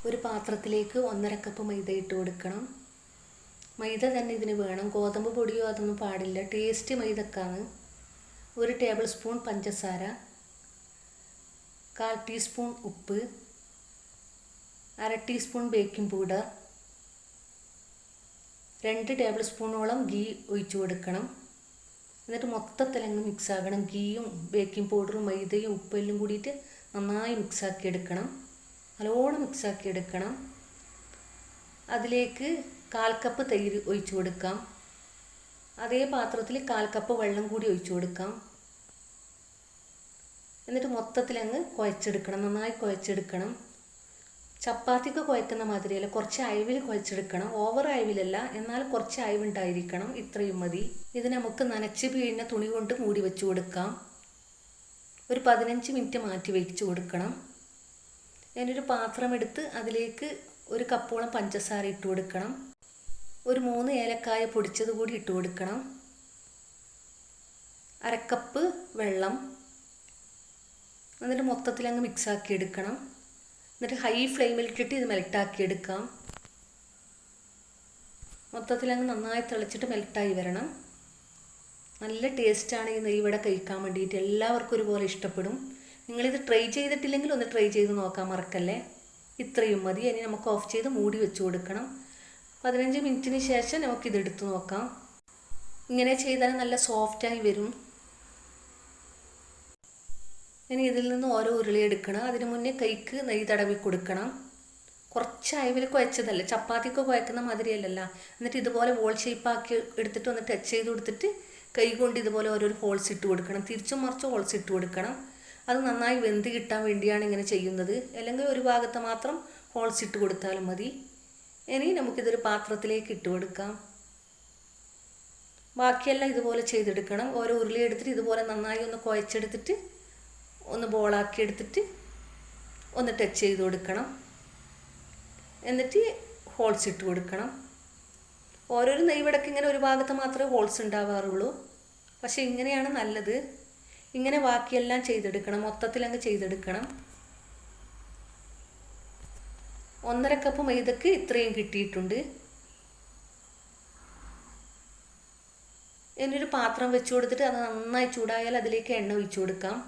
ഒരു പാത്രത്തിലേക്ക് 1.5 കപ്പ് മൈദ ഇട്ട് കൊടുക്കണം. മൈദ തന്നെ ഇതിന് വേണം, ഗോതമ്പ് പൊടിയോ അതൊന്നും പാടില്ല. ടേസ്റ്റ് മൈദക്കാണ്. 1 ടേബിൾ സ്പൂൺ പഞ്ചസാര, 1/4 ടീസ്പൂൺ ഉപ്പ്, 1/2 ടീസ്പൂൺ ബേക്കിംഗ് പൗഡർ, 2 ടേബിൾ സ്പൂണോളം ഗീ ഒഴിച്ചു കൊടുക്കണം. എന്നിട്ട് മൊത്തത്തിലങ്ങ് മിക്സ് ആക്കണം. ഗീയും ബേക്കിംഗ് പൗഡറും മൈദയും ഉപ്പെല്ലാം കൂടിയിട്ട് നന്നായി മിക്സാക്കി എടുക്കണം. നല്ലോണം മിക്സാക്കി എടുക്കണം. അതിലേക്ക് 1/4 കപ്പ് തൈര് ഒഴിച്ചു കൊടുക്കാം. അതേ പാത്രത്തിൽ 1/4 കപ്പ് വെള്ളം കൂടി ഒഴിച്ചു കൊടുക്കാം. എന്നിട്ട് മൊത്തത്തിലങ്ങ് കുഴച്ചെടുക്കണം. നന്നായി കുഴച്ചെടുക്കണം. ചപ്പാത്തിക്ക് കുഴക്കുന്ന മാതിരിയല്ല, കുറച്ച് അയവിൽ കുഴച്ചെടുക്കണം. ഓവർ അയവിലല്ല, എന്നാൽ കുറച്ച് അയവുണ്ടായിരിക്കണം. ഇത്രയും മതി. ഇത് നമുക്ക് നനച്ച് പിഴിഞ്ഞ തുണി കൊണ്ട് മൂടി വെച്ച് കൊടുക്കാം. ഒരു 15 മിനിറ്റ് മാറ്റി വെച്ച് കൊടുക്കണം. ഞാനൊരു പാത്രം എടുത്ത് അതിലേക്ക് 1 കപ്പോളം പഞ്ചസാര ഇട്ട് കൊടുക്കണം. ഒരു 3 ഏലക്കായ പൊടിച്ചത് കൂടി ഇട്ട് കൊടുക്കണം. 1/2 കപ്പ് വെള്ളം. എന്നിട്ട് മൊത്തത്തിൽ അങ്ങ് മിക്സാക്കി എടുക്കണം. എന്നിട്ട് ഹൈ ഫ്ലെയിമിൽ ഇട്ടിട്ട് ഇത് മെൽട്ടാക്കി എടുക്കാം. മൊത്തത്തിൽ അങ്ങ് നന്നായി തിളച്ചിട്ട് മെൽട്ടായി വരണം. നല്ല ടേസ്റ്റാണ് ഈ നെയ്വട കഴിക്കാൻ വേണ്ടിയിട്ട്. എല്ലാവർക്കും ഒരുപോലെ ഇഷ്ടപ്പെടും. നിങ്ങളിത് ട്രൈ ചെയ്തിട്ടില്ലെങ്കിൽ ഒന്ന് ട്രൈ ചെയ്ത് നോക്കാൻ മറക്കല്ലേ. ഇത്രയും മതി. ഇനി നമുക്ക് ഓഫ് ചെയ്ത് മൂടി വെച്ച് കൊടുക്കണം. 15 മിനിറ്റിന് ശേഷം നമുക്കിത് എടുത്ത് നോക്കാം. ഇങ്ങനെ ചെയ്താൽ നല്ല സോഫ്റ്റായി വരും. ഇനി ഇതിൽ നിന്ന് ഓരോ ഉരുളി എടുക്കണം. അതിന് മുന്നേ കൈക്ക് നെയ്യ് തടവി കൊടുക്കണം. കുറച്ച് അയവിൽ കുഴച്ചതല്ല, ചപ്പാത്തിക്ക് കുഴക്കുന്ന മാതിരിയല്ലല്ല. എന്നിട്ട് ഇതുപോലെ വോൾ ഷേപ്പാക്കി എടുത്തിട്ട് ഒന്ന് ടച്ച് ചെയ്ത് കൊടുത്തിട്ട് കൈ കൊണ്ട് ഇതുപോലെ ഓരോരോ ഹോൾസ് ഇട്ട് കൊടുക്കണം. തിരിച്ചും മറിച്ചും ഹോൾസ് ഇട്ട് കൊടുക്കണം. അത് നന്നായി വെന്ത് കിട്ടാൻ വേണ്ടിയാണ് ഇങ്ങനെ ചെയ്യുന്നത്. അല്ലെങ്കിൽ ഒരു ഭാഗത്ത് മാത്രം ഹോൾസ് ഇട്ട് കൊടുത്താലും മതി. ഇനി നമുക്കിതൊരു പാത്രത്തിലേക്ക് ഇട്ട് കൊടുക്കാം. ബാക്കിയെല്ലാം ഇതുപോലെ ചെയ്തെടുക്കണം. ഓരോ ഉരുളി എടുത്തിട്ട് ഇതുപോലെ നന്നായി ഒന്ന് കുഴച്ചെടുത്തിട്ട് ഒന്ന് ബോളാക്കി എടുത്തിട്ട് ഒന്ന് ടച്ച് ചെയ്ത് കൊടുക്കണം. എന്നിട്ട് ഹോൾസ് ഇട്ട് കൊടുക്കണം. ഓരോരോ നെയ്വടക്ക് ഇങ്ങനെ ഒരു ഭാഗത്ത് മാത്രമേ ഹോൾസ് ഉണ്ടാവാറുള്ളൂ. പക്ഷേ ഇങ്ങനെയാണ് നല്ലത്. ഇങ്ങനെ ബാക്കിയെല്ലാം ചെയ്തെടുക്കണം. മൊത്തത്തിലങ്ങ് ചെയ്തെടുക്കണം. 1.5 കപ്പ് മൈദക്ക് ഇത്രയും കിട്ടിയിട്ടുണ്ട്. ഇനിയൊരു പാത്രം വെച്ച് കൊടുത്തിട്ട് അത് നന്നായി ചൂടായാൽ അതിലേക്ക് എണ്ണ ഒഴിച്ചു കൊടുക്കാം.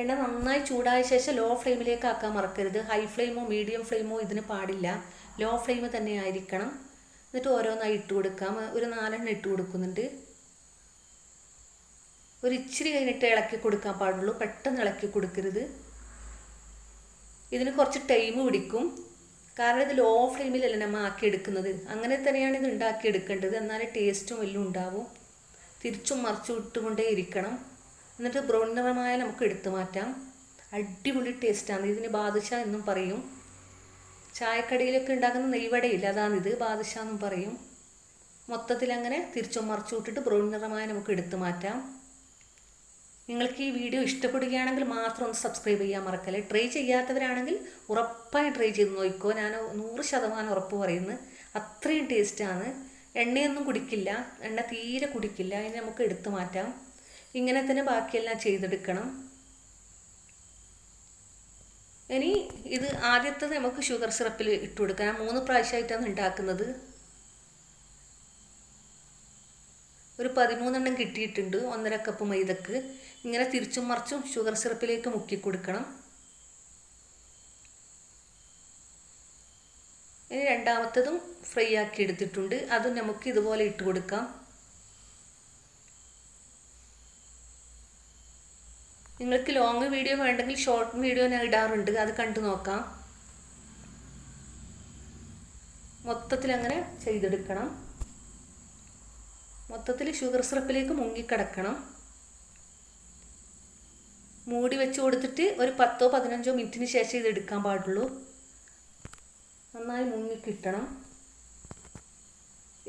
എണ്ണ നന്നായി ചൂടായ ശേഷം ലോ ഫ്ലെയിമിലേക്ക് ആക്കാൻ മറക്കരുത്. ഹൈ ഫ്ലെയിമോ മീഡിയം ഫ്ലെയിമോ ഇതിന് പാടില്ല. ലോ ഫ്ലെയിം തന്നെ ആയിരിക്കണം. എന്നിട്ട് ഓരോന്നായി ഇട്ട് കൊടുക്കാം. ഒരു 4 എണ്ണം ഇട്ട് കൊടുക്കുന്നുണ്ട്. ഒരു ഇച്ചിരി കഴിഞ്ഞിട്ട് ഇളക്കി കൊടുക്കാൻ പാടുള്ളൂ. പെട്ടെന്ന് ഇളക്കി കൊടുക്കരുത്. ഇതിന് കുറച്ച് ടൈം പിടിക്കും. കാരണം ഇത് ലോ ഫ്ലെയിമിലല്ല നമ്മൾ ആക്കിയെടുക്കുന്നത്. അങ്ങനെ തന്നെയാണ് ഇത് ഉണ്ടാക്കിയെടുക്കേണ്ടത്. എന്നാലേ ടേസ്റ്റും എല്ലാം ഉണ്ടാവും. തിരിച്ചും മറിച്ചും ഇട്ടുകൊണ്ടേ ഇരിക്കണം. എന്നിട്ട് ബ്രൗൺ നിറമായ നമുക്ക് എടുത്തു മാറ്റാം. അടിപൊളി ടേസ്റ്റാണ്. ഇതിന് ബാദുഷാ എന്നും പറയും. ചായക്കടയിലൊക്കെ ഉണ്ടാക്കുന്ന നെയ്വടയില്ല, അതാണിത്. ബാദുഷാ എന്നും പറയും. മൊത്തത്തിൽ അങ്ങനെ തിരിച്ചും മറിച്ചും ഇട്ടിട്ട് ബ്രൗൺ നിറമായ നമുക്ക് എടുത്തു മാറ്റാം. നിങ്ങൾക്ക് ഈ വീഡിയോ ഇഷ്ടപ്പെടുകയാണെങ്കിൽ മാത്രം ഒന്ന് സബ്സ്ക്രൈബ് ചെയ്യാൻ മറക്കല്ലേ. ട്രൈ ചെയ്യാത്തവരാണെങ്കിൽ ഉറപ്പായും ട്രൈ ചെയ്ത് നോക്കിക്കോ. ഞാൻ 100% ഉറപ്പ് പറയുന്നു. അത്രയും ടേസ്റ്റാണ്. എണ്ണയൊന്നും കുടിക്കില്ല, എണ്ണ തീരെ കുടിക്കില്ല. അതിന് നമുക്ക് എടുത്തു മാറ്റാം. ഇങ്ങനെ തന്നെ ബാക്കിയെല്ലാം ചെയ്തെടുക്കണം. ഇനി ഇത് ആദ്യത്തത് നമുക്ക് ഷുഗർ സിറപ്പിൽ ഇട്ട് കൊടുക്കാം. 3 പ്രാവശ്യമായിട്ടാണ് ഉണ്ടാക്കുന്നത്. ഒരു 13 എണ്ണം കിട്ടിയിട്ടുണ്ട് 1.5 കപ്പ് മൈദക്ക്. ഇങ്ങനെ തിരിച്ചും മറിച്ചും ഷുഗർ സിറപ്പിലേക്ക് മുക്കി കൊടുക്കണം. ഇനി രണ്ടാമത്തതും ഫ്രൈ ആക്കി എടുത്തിട്ടുണ്ട്. അതും നമുക്ക് ഇതുപോലെ ഇട്ട് കൊടുക്കാം. നിങ്ങൾക്ക് ലോങ് വീഡിയോ വേണ്ടെങ്കിൽ ഷോർട്ട് വീഡിയോ ഞാൻ ഇടാറുണ്ട്, അത് കണ്ടു നോക്കാം. മൊത്തത്തിൽ അങ്ങനെ ചെയ്തെടുക്കണം. മൊത്തത്തിൽ ഷുഗർ സിറപ്പിലേക്ക് മുങ്ങിക്കിടക്കണം. മൂടി വെച്ച് കൊടുത്തിട്ട് ഒരു 10-15 മിനിറ്റിന് ശേഷം ഇത് എടുക്കാൻ പാടുള്ളൂ. നന്നായി മുങ്ങിക്കിട്ടണം.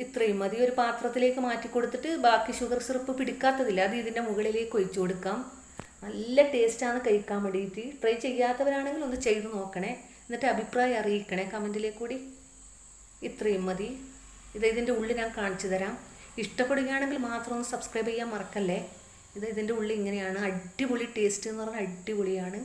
ഇത്രയും മതി. ഒരു പാത്രത്തിലേക്ക് മാറ്റി കൊടുത്തിട്ട് ബാക്കി ഷുഗർ സിറപ്പ് പിടിക്കാത്തതില്ല, അത് ഇതിൻ്റെ മുകളിലേക്ക് ഒഴിച്ചു കൊടുക്കാം. നല്ല ടേസ്റ്റാണ് കഴിക്കാൻ വേണ്ടിയിട്ട്. ട്രൈ ചെയ്യാത്തവരാണെങ്കിൽ ഒന്ന് ചെയ്ത് നോക്കണേ. എന്നിട്ട് അഭിപ്രായം അറിയിക്കണേ കമൻറ്റിലേക്ക് കൂടി. ഇത്രയും മതി. ഇതിൻ്റെ ഉള്ളിൽ ഞാൻ കാണിച്ചു തരാം. ഇഷ്ടപ്പെടുകയാണെങ്കിൽ മാത്രം ഒന്ന് സബ്സ്ക്രൈബ് ചെയ്യാൻ മറക്കല്ലേ. ഇതിൻ്റെ ഉള്ളിൽ ഇങ്ങനെയാണ്. അടിപൊളി ടേസ്റ്റ് എന്ന് പറഞ്ഞാൽ അടിപൊളിയാണ്.